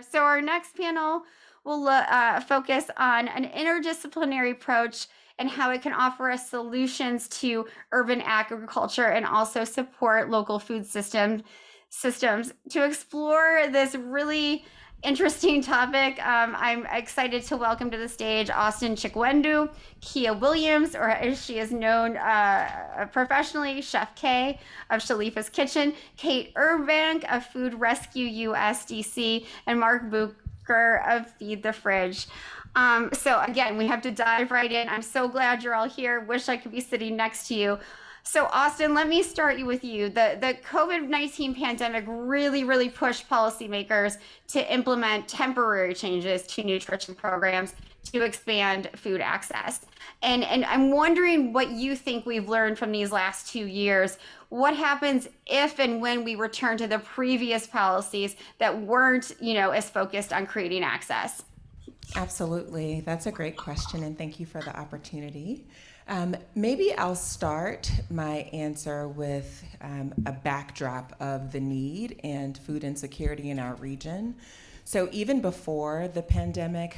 So our next panel will focus on an interdisciplinary approach and how it can offer us solutions to urban agriculture and also support local food systems. To explore this really interesting topic, I'm excited to welcome to the stage Austin Chikwendu, Kia Williams, or as she is known professionally, Chef K of Shaleafa's Kitchen, Kate Urbank of Food Rescue USDC, and Mark Bucher of Feed the Fridge. So again, we have to dive right in. I'm so glad you're all here. Wish I could be sitting next to you. So Austin, let me start with you. The COVID-19 pandemic really pushed policymakers to implement temporary changes to nutrition programs to expand food access. And I'm wondering what you think we've learned from these last 2 years. What happens if and when we return to the previous policies that weren't, as focused on creating access? Absolutely. That's a great question, and thank you for the opportunity. Maybe I'll start my answer with a backdrop of the need and food insecurity in our region. So even before the pandemic,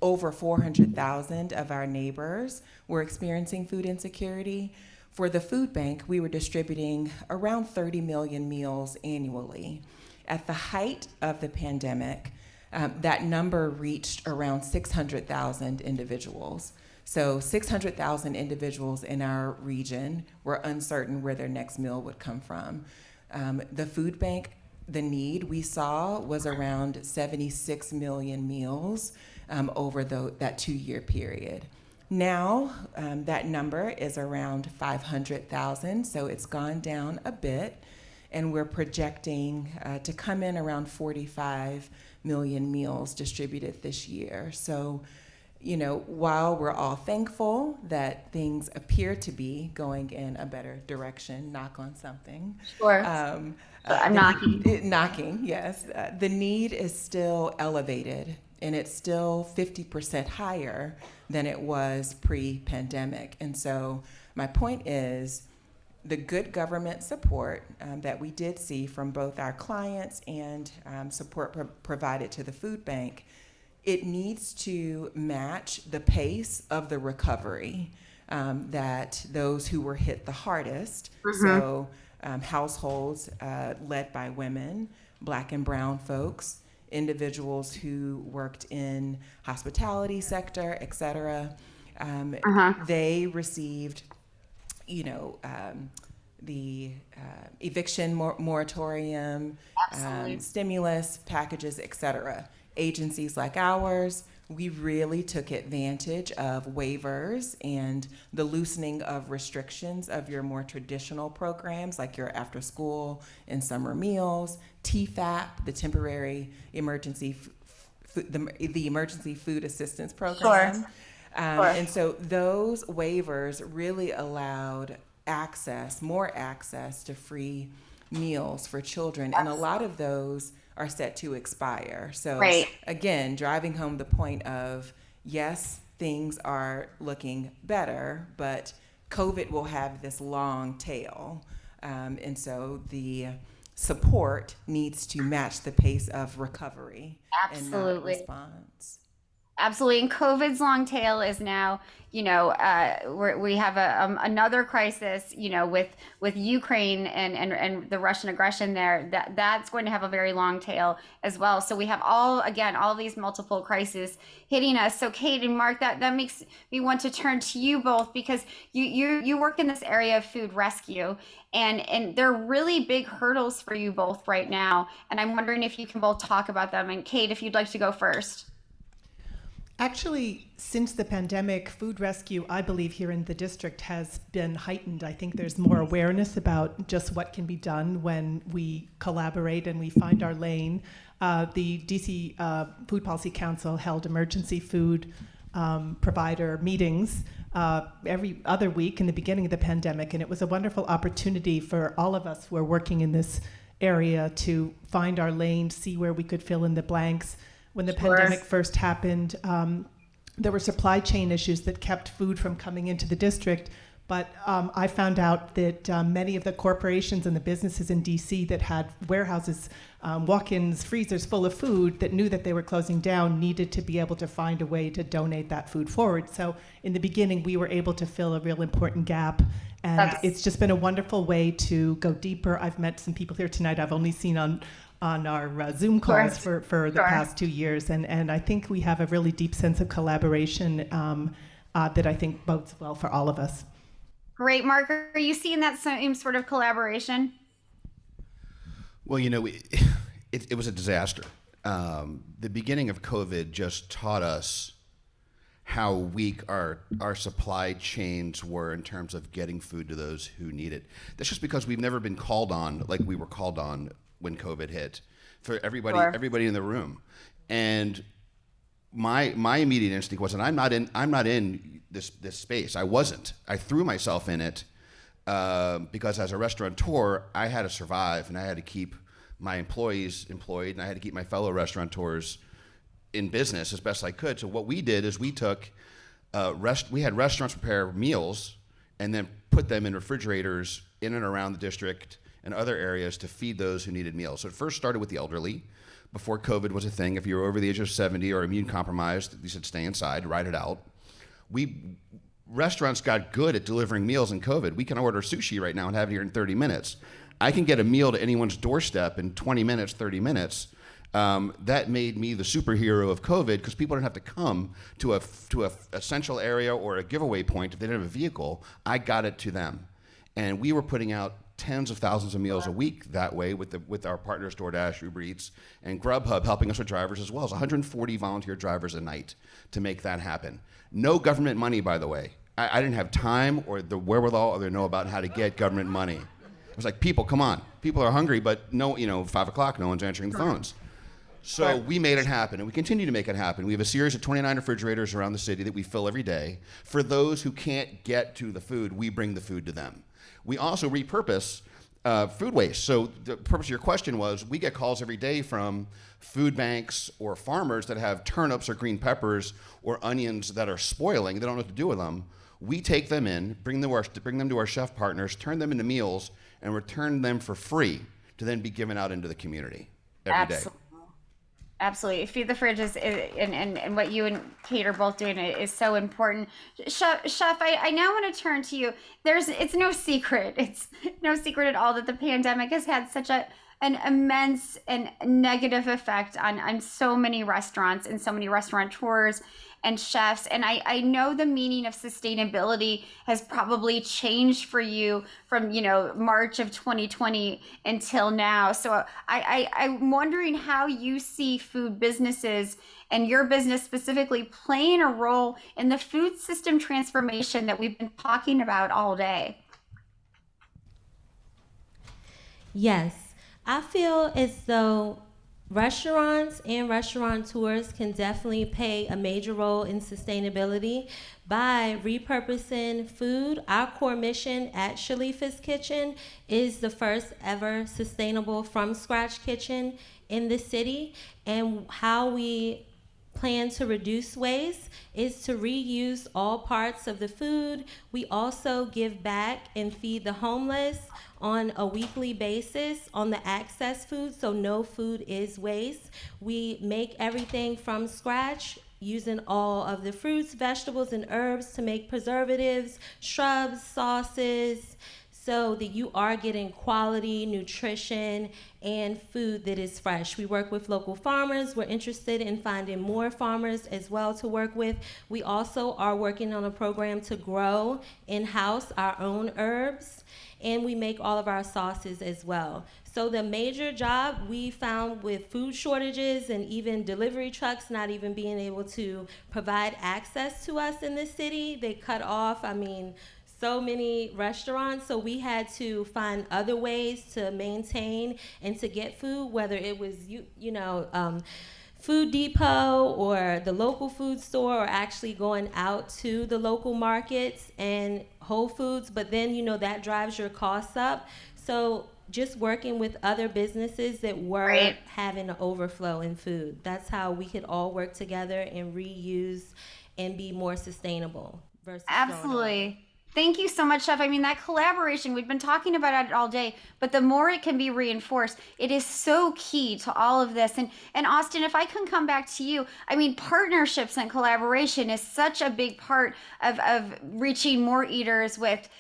over 400,000 of our neighbors were experiencing food insecurity. For the food bank, we were distributing around 30 million meals annually. At the height of the pandemic, that number reached around 600,000 individuals. So 600,000 individuals in our region were uncertain where their next meal would come from. The food bank, the need we saw was around 76 million meals over that 2-year period. Now, that number is around 500,000, so it's gone down a bit, and we're projecting to come in around 45 million meals distributed this year. So, while we're all thankful that things appear to be going in a better direction, knock on something. Sure. I'm knocking. Knocking, yes. The need is still elevated, and it's still 50% higher than it was pre-pandemic. And so my point is, the good government support that we did see from both our clients and support provided to the food bank, it needs to match the pace of the recovery that those who were hit the hardest, so households led by women, Black and brown folks, individuals who worked in hospitality sector, et cetera, they received the eviction moratorium, stimulus packages, et cetera. Agencies like ours, we really took advantage of waivers and the loosening of restrictions of your more traditional programs like your after school and summer meals, TFAP, the temporary emergency the emergency food assistance program. Sure. And so those waivers really allowed more access to free meals for children. And a lot of those are set to expire. So again, driving home the point of, yes, things are looking better, but COVID will have this long tail. And so the support needs to match the pace of recovery and not response. Absolutely. And COVID's long tail is now, we have another crisis, with Ukraine and the Russian aggression there. That's going to have a very long tail as well. So we have all these multiple crises hitting us. So Kate and Mark, that makes me want to turn to you both, because you work in this area of food rescue, and they're really big hurdles for you both right now. And I'm wondering if you can both talk about them. And Kate, if you'd like to go first. Actually, since the pandemic, food rescue, I believe, here in the district has been heightened. I think there's more awareness about just what can be done when we collaborate and we find our lane. The DC Food Policy Council held emergency food provider meetings every other week in the beginning of the pandemic, and it was a wonderful opportunity for all of us who are working in this area to find our lane, see where we could fill in the blanks. When the pandemic first happened, there were supply chain issues that kept food from coming into the district, But I found out that many of the corporations and the businesses in DC that had warehouses, walk-ins, freezers full of food that knew that they were closing down needed to be able to find a way to donate that food forward. So in the beginning, we were able to fill a real important gap. And it's just been a wonderful way to go deeper. I've met some people here tonight I've only seen on our Zoom calls for the past 2 years. And I think we have a really deep sense of collaboration that I think bodes well for all of us. Great. Mark, are you seeing that same sort of collaboration? Well, it was a disaster. The beginning of COVID just taught us how weak our supply chains were in terms of getting food to those who need it. That's just because we've never been called on like we were called on when COVID hit for everybody in the room. And my immediate instinct was, and I'm not in this space. I wasn't. I threw myself in it because as a restaurateur, I had to survive and I had to keep my employees employed and I had to keep my fellow restaurateurs in business as best I could. So what we did is we took we had restaurants prepare meals and then put them in refrigerators in and around the district and other areas to feed those who needed meals. So it first started with the elderly. Before COVID was a thing, if you were over the age of 70 or immune compromised, you said stay inside, ride it out. Restaurants got good at delivering meals in COVID. We can order sushi right now and have it here in 30 minutes. I can get a meal to anyone's doorstep in 20 minutes, 30 minutes. That made me the superhero of COVID because people didn't have to come to a essential area or a giveaway point if they didn't have a vehicle. I got it to them. And we were putting out tens of thousands of meals a week that way with our partners DoorDash, Uber Eats, and Grubhub helping us with drivers as well as 140 volunteer drivers a night to make that happen. No government money, by the way. I didn't have time or the wherewithal or to know about how to get government money. It was like, people, come on. People are hungry, but 5 o'clock, no one's answering the phones. So we made it happen, and we continue to make it happen. We have a series of 29 refrigerators around the city that we fill every day. For those who can't get to the food, we bring the food to them. We also repurpose food waste. So the purpose of your question was, we get calls every day from food banks or farmers that have turnips or green peppers or onions that are spoiling. They don't know what to do with them. We take them in, bring them to our chef partners, turn them into meals, and return them for free to then be given out into the community every day. Absolutely. Feed the Fridge and what you and Kate are both doing is so important. Chef, I now want to turn to you. It's no secret. It's no secret at all that the pandemic has had such an immense and negative effect on so many restaurants and so many restaurateurs and chefs. And I know the meaning of sustainability has probably changed for you from, March of 2020 until now. So I'm wondering how you see food businesses and your business specifically playing a role in the food system transformation that we've been talking about all day. Yes, I feel as though restaurants and restaurateurs can definitely play a major role in sustainability by repurposing food. Our core mission at Shaleafa's Kitchen is the first ever sustainable from scratch kitchen in the city, and how we plan to reduce waste is to reuse all parts of the food. We also give back and feed the homeless on a weekly basis on the access food, so no food is waste. We make everything from scratch using all of the fruits, vegetables, and herbs to make preservatives, shrubs, sauces, so that you are getting quality nutrition and food that is fresh. We work with local farmers. We're interested in finding more farmers as well to work with. We also are working on a program to grow in-house our own herbs, and we make all of our sauces as well. So the major job we found with food shortages and even delivery trucks not even being able to provide access to us in the city, they cut off, so many restaurants, so we had to find other ways to maintain and to get food, whether it was Food Depot or the local food store, or actually going out to the local markets and Whole Foods, but then that drives your costs up. So just working with other businesses that were having an overflow in food. That's how we could all work together and reuse and be more sustainable versus Absolutely. Thank you so much, Chef. I mean, that collaboration, we've been talking about it all day, but the more it can be reinforced, it is so key to all of this. And Austin, if I can come back to you, I mean, partnerships and collaboration is such a big part of reaching more eaters with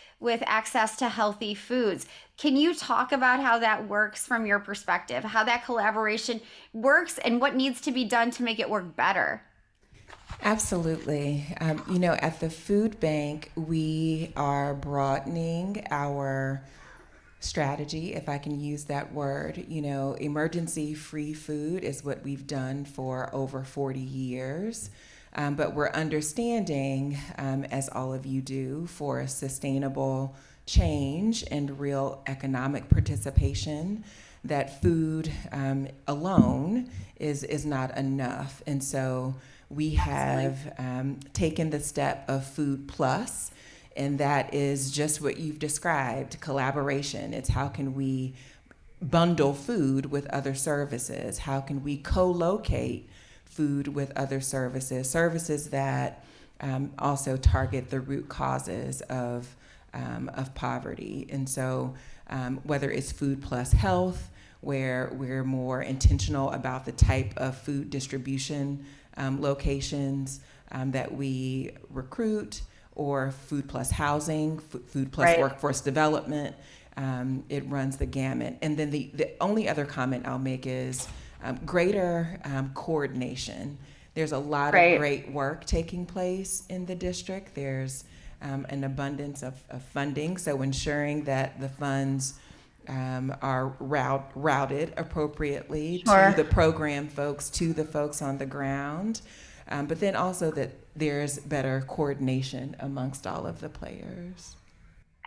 access to healthy foods. Can you talk about how that works from your perspective, how that collaboration works and what needs to be done to make it work better? Absolutely. At the food bank, we are broadening our strategy, if I can use that word. Emergency free food is what we've done for over 40 years. But we're understanding, as all of you do, for sustainable change and real economic participation, that food alone is not enough. And so we have taken the step of Food Plus, and that is just what you've described, collaboration. It's how can we bundle food with other services? How can we co-locate food with other services that also target the root causes of poverty? And so whether it's Food Plus Health, where we're more intentional about the type of food distribution locations that we recruit, or Food Plus Housing, Food Plus Workforce Development, it runs the gamut. And then the only other comment I'll make is greater coordination. There's a lot of great work taking place in the district. There's an abundance of funding, so ensuring that the funds are routed appropriately to the program folks, to the folks on the ground, but then also that there's better coordination amongst all of the players.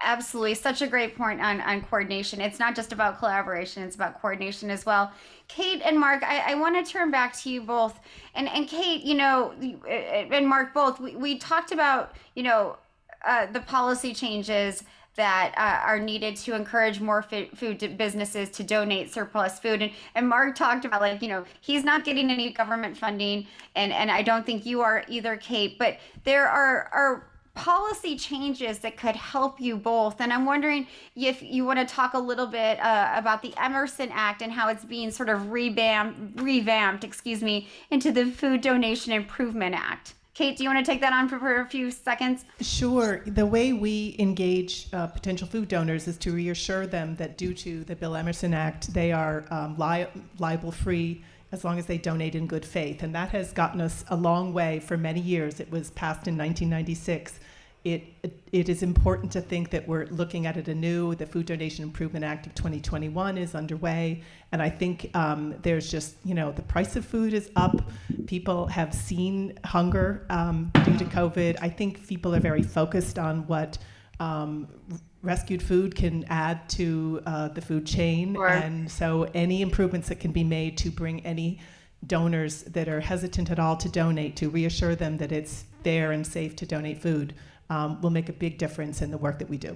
Absolutely. Such a great point on coordination. It's not just about collaboration, it's about coordination as well. Kate and Mark, I want to turn back to you both. And Kate, and Mark both, we talked about, the policy changes that are needed to encourage more food businesses to donate surplus food. And Mark talked about, he's not getting any government funding, and I don't think you are either, Kate, but there are policy changes that could help you both. And I'm wondering if you want to talk a little bit about the Emerson Act and how it's being sort of revamped, into the Food Donation Improvement Act. Kate, do you want to take that on for a few seconds? Sure. The way we engage potential food donors is to reassure them that due to the Bill Emerson Act, they are liable-free as long as they donate in good faith. And that has gotten us a long way for many years. It was passed in 1996. It is important to think that we're looking at it anew. The Food Donation Improvement Act of 2021 is underway. And I think there's just, the price of food is up. People have seen hunger due to COVID. I think people are very focused on what rescued food can add to the food chain. Sure. And so any improvements that can be made to bring any donors that are hesitant at all to donate, to reassure them that it's fair and safe to donate food, will make a big difference in the work that we do.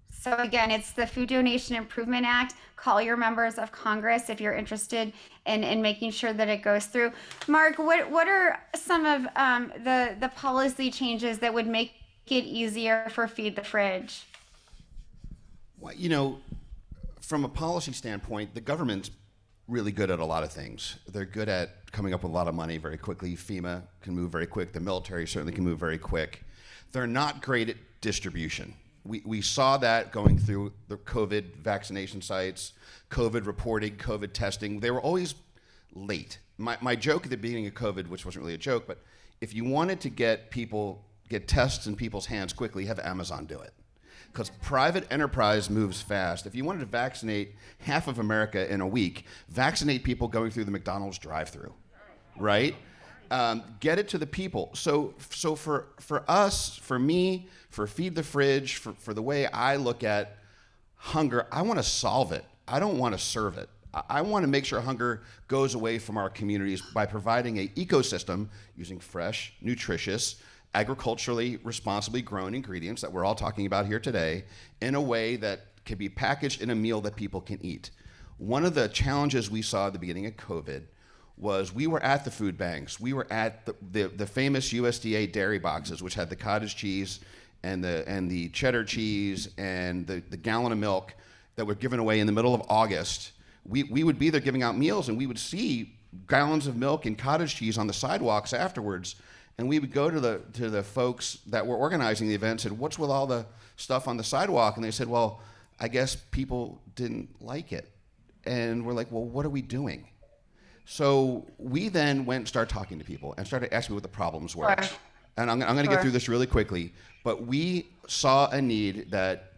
So again, it's the Food Donation Improvement Act. Call your members of Congress if you're interested in making sure that it goes through. Mark, what are some of the policy changes that would make it easier for Feed the Fridge? Well, from a policy standpoint, the government's really good at a lot of things. They're good at coming up with a lot of money very quickly. FEMA can move very quick. The military certainly can move very quick. They're not great at distribution. We saw that going through the COVID vaccination sites, COVID reporting, COVID testing. They were always late. My joke at the beginning of COVID, which wasn't really a joke, but if you wanted to get tests in people's hands quickly, have Amazon do it. Because private enterprise moves fast. If you wanted to vaccinate half of America in a week, vaccinate people going through the McDonald's drive-through, right? Get it to the people. So for us, for me, for Feed the Fridge, for the way I look at hunger, I want to solve it. I don't want to serve it. I want to make sure hunger goes away from our communities by providing an ecosystem using fresh, nutritious, agriculturally responsibly grown ingredients that we're all talking about here today in a way that can be packaged in a meal that people can eat. One of the challenges we saw at the beginning of COVID was we were at the food banks. We were at the famous USDA dairy boxes, which had the cottage cheese and the cheddar cheese and the gallon of milk that were given away in the middle of August, we would be there giving out meals, and we would see gallons of milk and cottage cheese on the sidewalks afterwards. And we would go to the folks that were organizing the event and said, "What's with all the stuff on the sidewalk?" And they said, "Well, I guess people didn't like it." And we're like, "Well, what are we doing?" So we then went and started talking to people and started asking what the problems were. Sure. And I'm going to get through this really quickly, but we saw a need that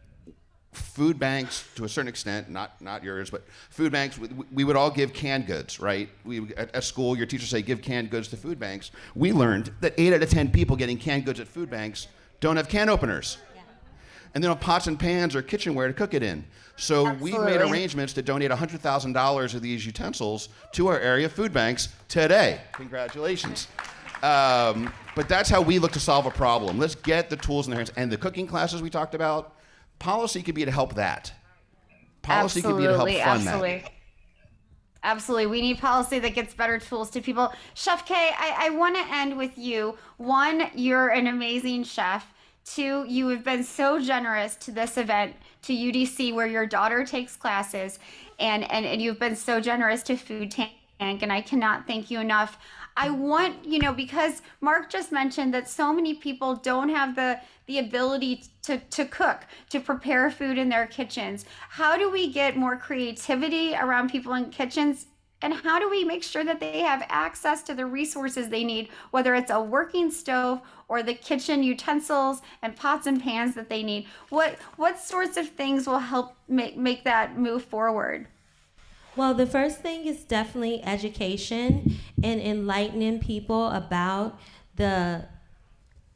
food banks, to a certain extent, not yours, but food banks, we would all give canned goods, right? At school, your teachers say give canned goods to food banks. We learned that 8 out of 10 people getting canned goods at food banks don't have can openers. And they don't have pots and pans or kitchenware to cook it in. So we've made arrangements to donate $100,000 of these utensils to our area food banks today. Congratulations. But that's how we look to solve a problem. Let's get the tools in their hands. And the cooking classes we talked about, policy could be to help that. Policy could be to help fund that. Absolutely. We need policy that gets better tools to people. Chef K, I want to end with you. 1, you're an amazing chef. 2, you have been so generous to this event, to UDC, where your daughter takes classes, and you've been so generous to Food Tank, and I cannot thank you enough. I want, because Mark just mentioned that so many people don't have the ability to cook, to prepare food in their kitchens. How do we get more creativity around people in kitchens? And how do we make sure that they have access to the resources they need, whether it's a working stove or the kitchen utensils and pots and pans that they need? What sorts of things will help make that move forward? Well, the first thing is definitely education and enlightening people about the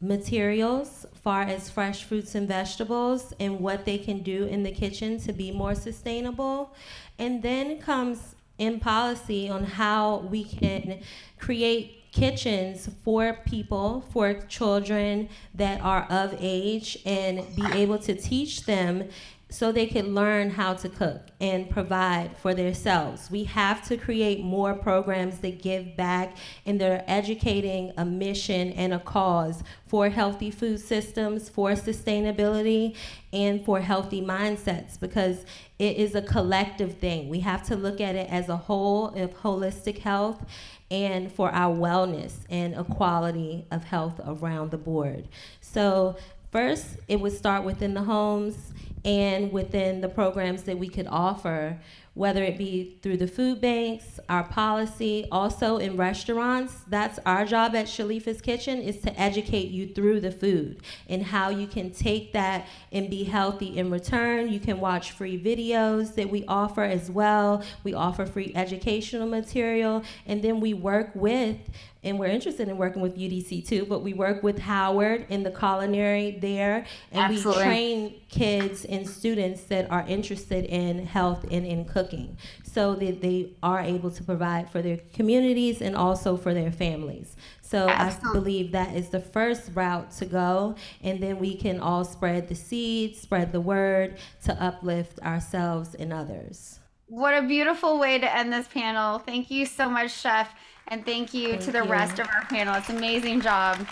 materials, far as fresh fruits and vegetables, and what they can do in the kitchen to be more sustainable. And then comes in policy on how we can create kitchens for people, for children that are of age, and be able to teach them so they can learn how to cook and provide for themselves. We have to create more programs that give back, and they're educating a mission and a cause for healthy food systems, for sustainability, and for healthy mindsets, because it is a collective thing. We have to look at it as a whole of holistic health, and for our wellness and equality of health around the board. So first, it would start within the homes and within the programs that we could offer, whether it be through the food banks, our policy, also in restaurants. That's our job at Shaleafa's Kitchen, is to educate you through the food and how you can take that and be healthy in return. You can watch free videos that we offer as well. We offer free educational material, and then we work with, and we're interested in working with UDC too, but we work with Howard in the culinary there, and Absolutely. we train kids and students that are interested in health and in cooking, so that they are able to provide for their communities and also for their families. So Absolutely. I believe that is the first route to go, and then we can all spread the seed, spread the word to uplift ourselves and others. What a beautiful way to end this panel. Thank you so much, Chef, and thank you to the rest of our panel. It's an amazing job.